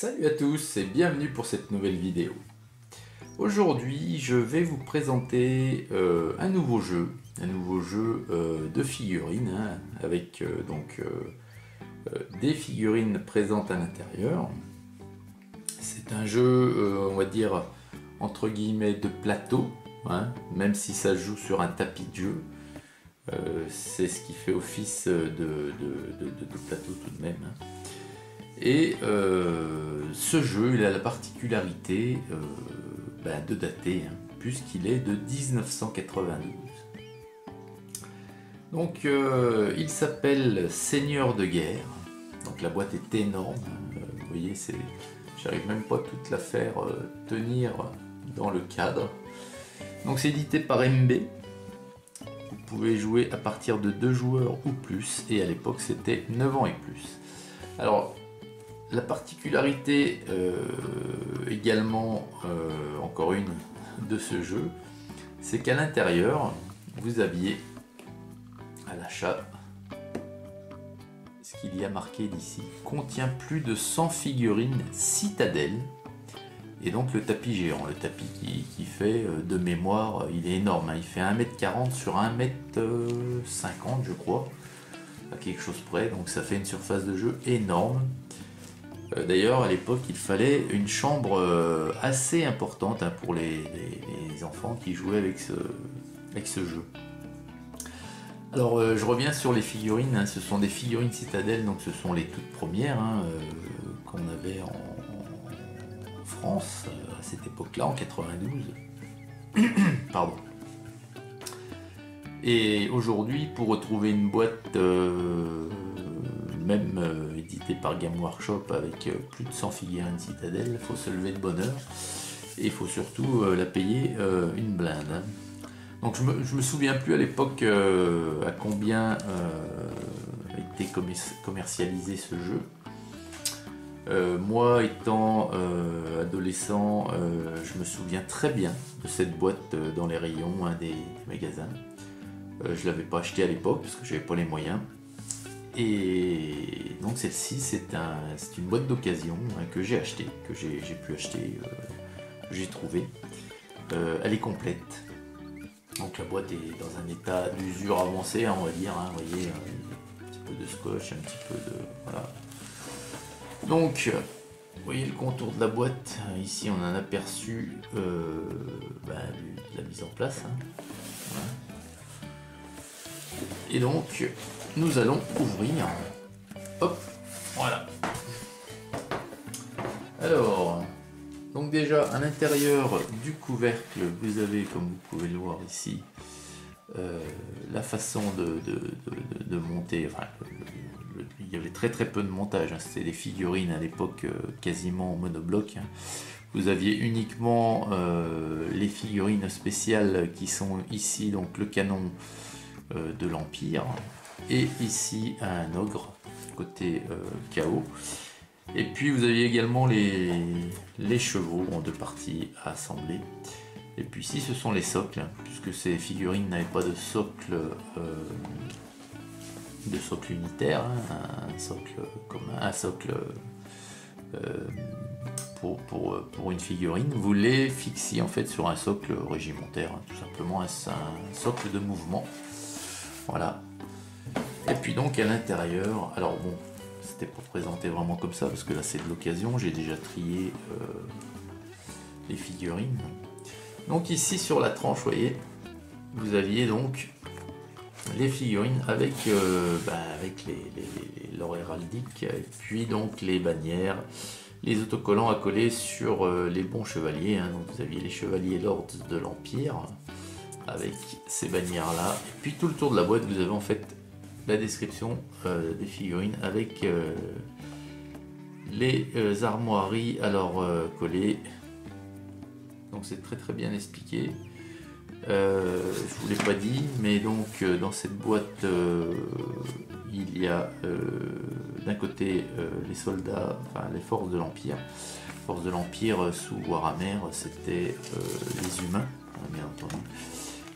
Salut à tous et bienvenue pour cette nouvelle vidéo. Aujourd'hui je vais vous présenter un nouveau jeu de figurines avec des figurines présentes à l'intérieur. C'est un jeu on va dire entre guillemets de plateau, même si ça joue sur un tapis de jeu. C'est ce qui fait office de plateau tout de même. Et ce jeu, il a la particularité de dater, puisqu'il est de 1992. Donc il s'appelle Seigneur de guerre. Donc la boîte est énorme. Vous voyez, j'arrive même pas à toute la faire tenir dans le cadre. Donc c'est édité par MB. Vous pouvez jouer à partir de 2 joueurs ou plus. Et à l'époque, c'était 9 ans et plus. Alors, la particularité également, encore une, de ce jeu, c'est qu'à l'intérieur, vous aviez à l'achat, ce qu'il y a marqué d'ici, contient plus de 100 figurines citadelles, et donc le tapis géant, le tapis qui fait de mémoire, il est énorme, il fait 1m40 sur 1m50 je crois, à quelque chose près, donc ça fait une surface de jeu énorme. D'ailleurs, à l'époque, il fallait une chambre assez importante pour les enfants qui jouaient avec ce jeu. Alors, je reviens sur les figurines. Ce sont des figurines citadelles, donc ce sont les toutes premières qu'on avait en France à cette époque-là, en 92. Pardon. Et aujourd'hui, pour retrouver une boîte même édité par Game Workshop avec plus de 100 figurines citadelles, il faut se lever de bonne heure et il faut surtout la payer une blinde. Donc je me souviens plus à l'époque à combien était commercialisé ce jeu. Moi étant adolescent, je me souviens très bien de cette boîte dans les rayons des magasins. Je l'avais pas acheté à l'époque parce que j'avais pas les moyens. Et donc celle-ci c'est une boîte d'occasion que j'ai acheté, que j'ai pu acheter, que j'ai trouvé. Elle est complète. Donc la boîte est dans un état d'usure avancé, on va dire. Vous voyez, un petit peu de scotch, un petit peu de voilà. Donc vous voyez le contour de la boîte. Ici on a un aperçu de la mise en place. Voilà. Et donc nous allons ouvrir. Hop, voilà. Alors, donc déjà à l'intérieur du couvercle, vous avez, comme vous pouvez le voir ici, la façon de monter. Enfin, il y avait très peu de montage. C'était des figurines à l'époque quasiment en monobloc. Vous aviez uniquement les figurines spéciales qui sont ici, donc le canon de l'Empire. Et ici un ogre côté chaos. Et puis vous aviez également les chevaux en 2 parties à assembler. Et puis ici ce sont les socles, puisque ces figurines n'avaient pas de socle unitaire, un socle commun, un socle pour une figurine. Vous les fixiez en fait sur un socle régimentaire, tout simplement un socle de mouvement. Voilà. Et puis donc à l'intérieur, alors bon, c'était pour présenter vraiment comme ça, parce que là c'est de l'occasion, j'ai déjà trié les figurines. Donc ici sur la tranche, vous voyez, vous aviez donc les figurines avec l'or héraldique, et puis donc les bannières, les autocollants à coller sur les bons chevaliers. Donc vous aviez les chevaliers lords de l'Empire, avec ces bannières là, et puis tout le tour de la boîte vous avez en fait la description des figurines avec les armoiries alors collées. Donc c'est très bien expliqué. Je vous l'ai pas dit, mais donc dans cette boîte il y a d'un côté les soldats, enfin les forces de l'Empire. Forces de l'Empire sous Warhammer, c'était les humains, bien entendu.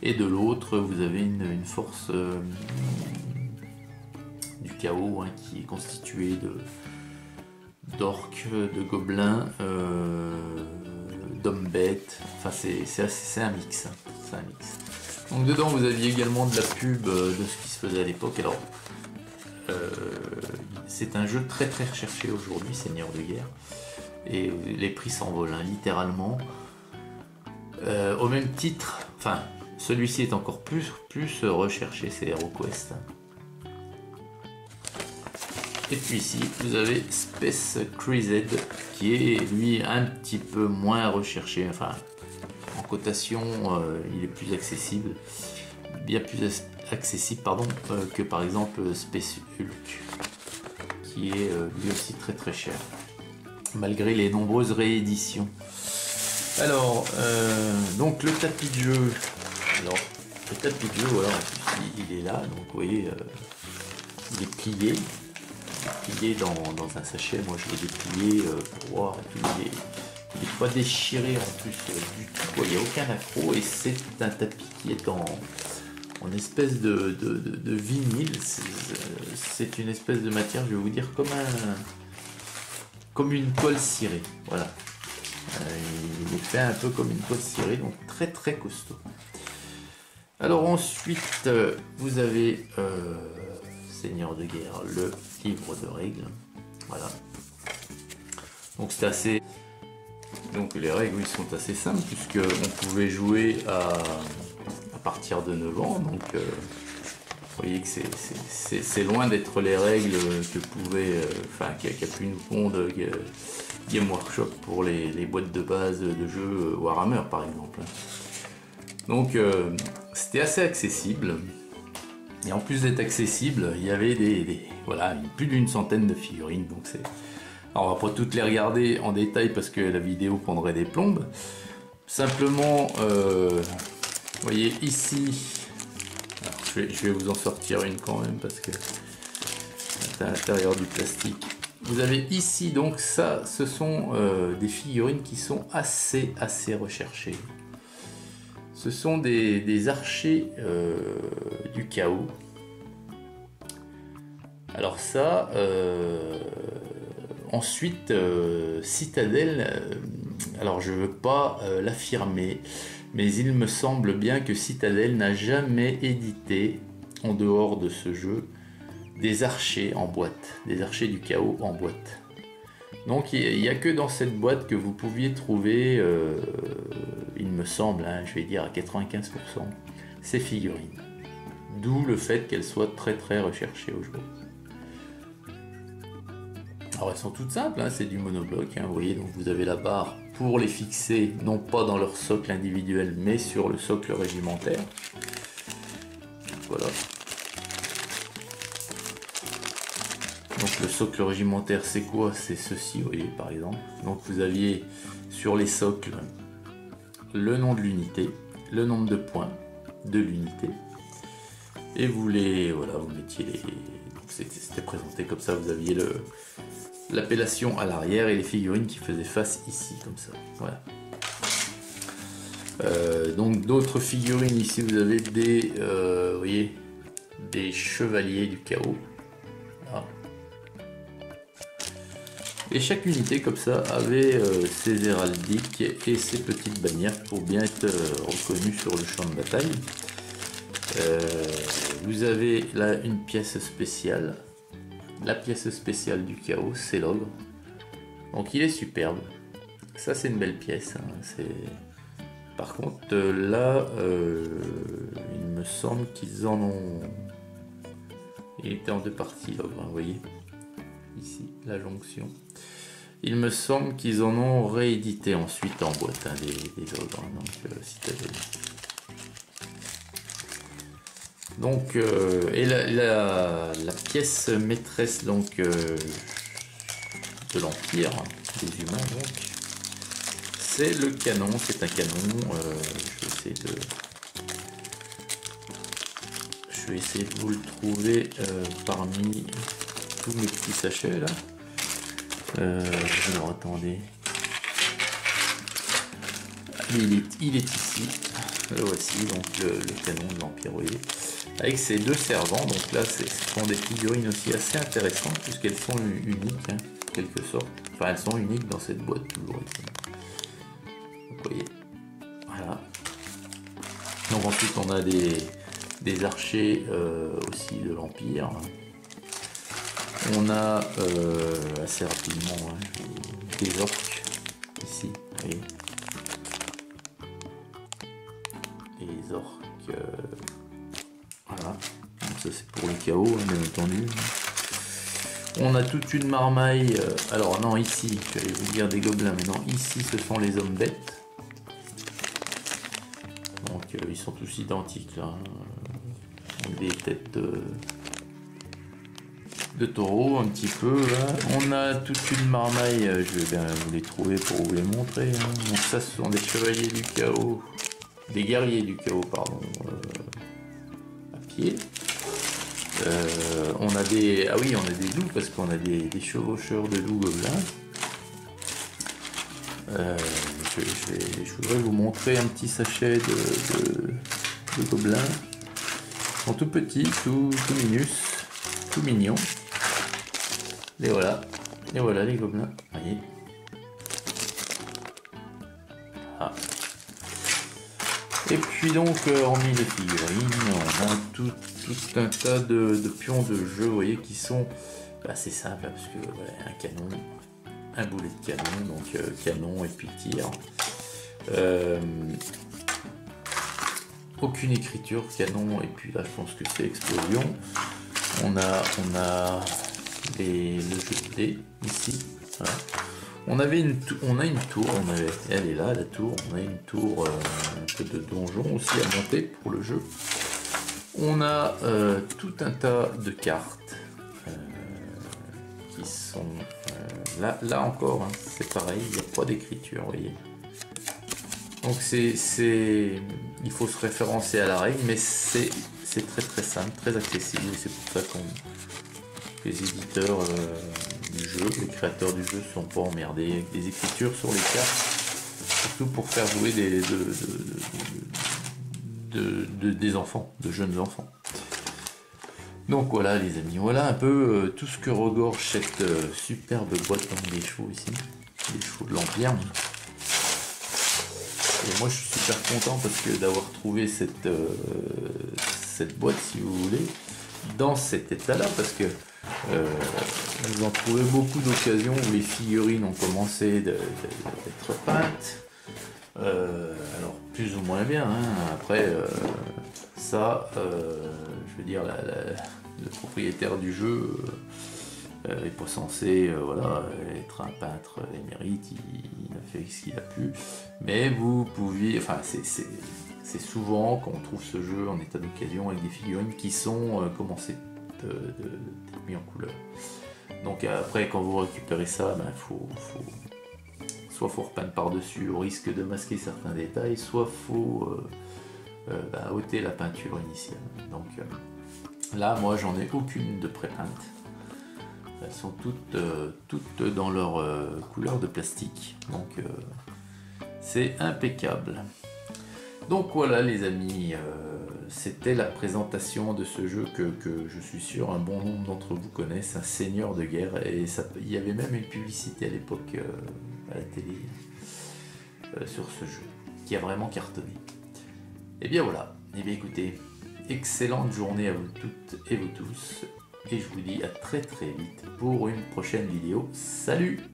Et de l'autre, vous avez une force du chaos qui est constituée d'orques, de gobelins, d'hommes bêtes. Enfin, c'est un mix. C'est un mix. Donc dedans, vous aviez également de la pub de ce qui se faisait à l'époque. Alors, c'est un jeu très très recherché aujourd'hui, Seigneur de guerre. Et les prix s'envolent, hein, littéralement. Au même titre, enfin, celui-ci est encore plus recherché, c'est HeroQuest. Et puis ici, vous avez Space Crusade, qui est lui un petit peu moins recherché. Enfin, en cotation, il est plus accessible, bien plus accessible, pardon, que par exemple Space Hulk, qui est lui aussi très très cher, malgré les nombreuses rééditions. Alors, donc le tapis de jeu. Alors, le tapis de jeu, voilà, en plus, il est là, donc vous voyez, il est plié. Plié dans un sachet. Moi je l'ai déplié pour voir. Il n'est pas déchiré en plus du tout. Il n'y a aucun accroc et c'est un tapis qui est en espèce de vinyle. C'est une espèce de matière, je vais vous dire, comme une colle cirée. Voilà. Il est fait un peu comme une colle cirée, donc très très costaud. Alors ensuite, vous avez Seigneur de guerre, le livre de règles. Voilà. Donc c'est assez. Donc les règles, oui, sont assez simples puisque on pouvait jouer à partir de 9 ans. Donc vous voyez que c'est loin d'être les règles que pouvait, qu'a pu nous pondre Game Workshop pour les boîtes de base de jeux Warhammer par exemple. Donc c'était assez accessible. Et en plus d'être accessible, il y avait voilà, plus d'une centaine de figurines. Donc alors on va pas toutes les regarder en détail parce que la vidéo prendrait des plombes. Simplement, vous voyez ici, alors je vais vous en sortir une quand même parce que c'est à l'intérieur du plastique. Vous avez ici donc ça, ce sont des figurines qui sont assez recherchées. Ce sont des archers du chaos. Alors ça, ensuite, Citadel, alors je ne veux pas l'affirmer, mais il me semble bien que Citadel n'a jamais édité, en dehors de ce jeu, des archers en boîte, des archers du chaos en boîte. Donc il n'y a que dans cette boîte que vous pouviez trouver, il me semble, hein, je vais dire à 95%, ces figurines. D'où le fait qu'elles soient très recherchées aujourd'hui. Alors elles sont toutes simples, hein, c'est du monobloc, hein, vous voyez, donc vous avez la barre pour les fixer, non pas dans leur socle individuel, mais sur le socle régimentaire. Voilà. Donc le socle régimentaire, c'est quoi? C'est ceci, vous voyez, par exemple. Donc vous aviez sur les socles le nom de l'unité, le nombre de points de l'unité, et vous mettiez les... C'était présenté comme ça, vous aviez l'appellation à l'arrière et les figurines qui faisaient face ici, comme ça. Voilà. Donc d'autres figurines, ici vous avez vous voyez, des chevaliers du chaos. Voilà. Et chaque unité comme ça avait ses héraldiques et ses petites bannières pour bien être reconnue sur le champ de bataille. Vous avez là une pièce spéciale. La pièce spéciale du chaos, c'est l'ogre. Donc il est superbe. Ça c'est une belle pièce. Hein. Par contre là, il me semble qu'ils en ont... Il était en deux parties l'ogre, hein, vous voyez. Ici, la jonction. Il me semble qu'ils en ont réédité ensuite en boîte, hein, des ogres. Hein, donc Citadel. Donc, et la pièce maîtresse donc de l'Empire, des humains, donc, c'est le canon. C'est un canon. Je vais essayer de vous le trouver parmi tous mes petits sachets là. Alors attendez. Il est ici. Le voici, donc le canon de l'Empire, vous voyez. Avec ces deux servants, donc là ce sont des figurines aussi assez intéressantes puisqu'elles sont uniques. Hein. quelque sorte. Enfin, elles sont uniques dans cette boîte, toujours. Donc, vous voyez. Voilà. Donc ensuite, on a des archers aussi de l'Empire. On a assez rapidement des orques ici. Vous voyez. Les orques. Voilà. Donc ça, c'est pour le chaos, hein, bien entendu. On a toute une marmaille. Alors non, ici, j'allais vous dire des gobelins, mais non, ici ce sont les hommes bêtes. Donc ils sont tous identiques là. Donc, des têtes de taureau un petit peu là. On a toute une marmaille, je vais bien vous les trouver pour vous les montrer. Hein. Donc ça, ce sont des chevaliers du chaos. Des guerriers du chaos, pardon. À pied. On a des... Ah oui, on a des loups parce qu'on a des chevaucheurs de loups gobelins. Je voudrais vous montrer un petit sachet de gobelins. Ils sont tout petits, tout minus, tout mignons. Et voilà les gobelins. Voyez. Ah. Et puis donc, hormis les figurines, on a tout un tas de pions de jeu, vous voyez, qui sont assez simples, parce que un canon, un boulet de canon, donc canon et puis tir. Aucune écriture, canon, et puis là je pense que c'est explosion. On a le jeu de dés ici. Voilà. On a une tour, elle est là la tour, on a une tour, un peu de donjon aussi à monter pour le jeu. On a tout un tas de cartes qui sont là encore, hein, c'est pareil, il n'y a pas d'écriture, vous voyez. Donc il faut se référencer à la règle, mais c'est très simple, très accessible, et c'est pour ça que les éditeurs du jeu, les créateurs du jeu sont pas emmerdés avec des écritures sur les cartes, surtout pour faire jouer des enfants, de jeunes enfants. Donc voilà les amis, voilà un peu tout ce que regorge cette superbe boîte des chevaux ici, les chevaux de l'Empire. Et moi je suis super content parce que d'avoir trouvé cette boîte, si vous voulez, dans cet état-là, parce que vous en trouvez beaucoup d'occasions où les figurines ont commencé d'être peintes. Alors plus ou moins bien, hein. Après ça, je veux dire, le propriétaire du jeu n'est pas censé être un peintre émérite, il a fait ce qu'il a pu, mais vous pouviez, enfin c'est souvent qu'on trouve ce jeu en état d'occasion avec des figurines qui sont commencées d'être mis en couleur. Donc après quand vous récupérez ça, soit faut repeindre par-dessus au risque de masquer certains détails, soit faut ôter la peinture initiale. Donc là, moi, j'en ai aucune de pré-peinte. Elles sont toutes dans leur couleur de plastique. Donc c'est impeccable. Donc voilà les amis, c'était la présentation de ce jeu que je suis sûr un bon nombre d'entre vous connaissent, un seigneur de guerre, et il y avait même une publicité à l'époque à la télé sur ce jeu, qui a vraiment cartonné. Et bien voilà, et bien écoutez, excellente journée à vous toutes et vous tous, et je vous dis à très vite pour une prochaine vidéo. Salut!